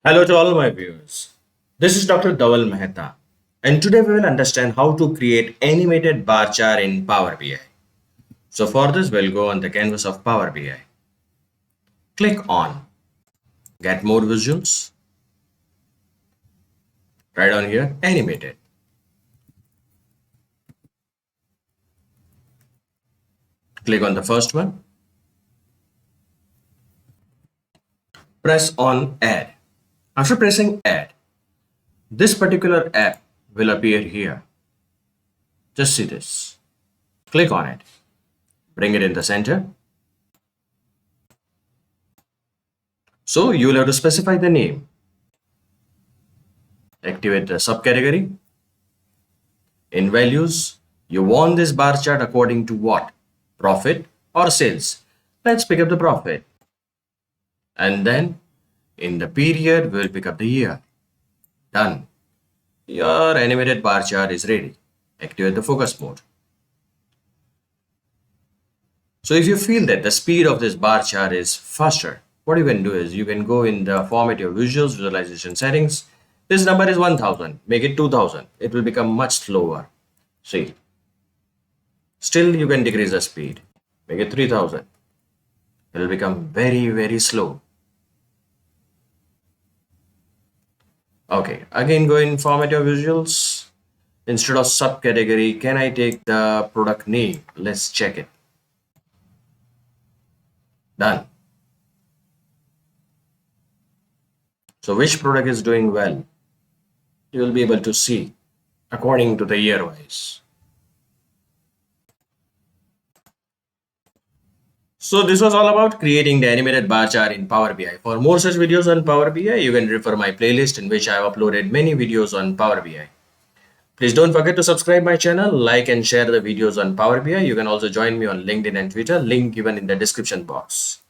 Hello to all my viewers. This is Dr. Dhaval Maheta, and today we will understand how to create animated bar chart in Power BI. So for this, we'll go on the canvas of Power BI. Click on Get More Visuals. Right on here, Animated. Click on the first one. Press on Add. After pressing Add, this particular app will appear here. Just see this. Click on it. Bring it in the center. So you will have to specify the name. Activate the subcategory. In values, you want this bar chart according to what? Profit or sales? Let's pick up the profit. And then in the period, we'll pick up the year. Done. Your animated bar chart is ready. Activate the focus mode. So if you feel that the speed of this bar chart is faster, what you can do is you can go in the format your visuals, visualization settings. This number is 1000. Make it 2000. It will become much slower. See. Still you can decrease the speed. Make it 3000. It will become very, very slow. Okay, again go in format your visuals. Instead of subcategory, can I take the product name? Let's check it. Done. So which product is doing well? You will be able to see according to the year wise. So this was all about creating the animated bar chart in Power BI. For more such videos on Power BI, you can refer my playlist in which I have uploaded many videos on Power BI. Please don't forget to subscribe my channel, like and share the videos on Power BI. You can also join me on LinkedIn and Twitter, link given in the description box.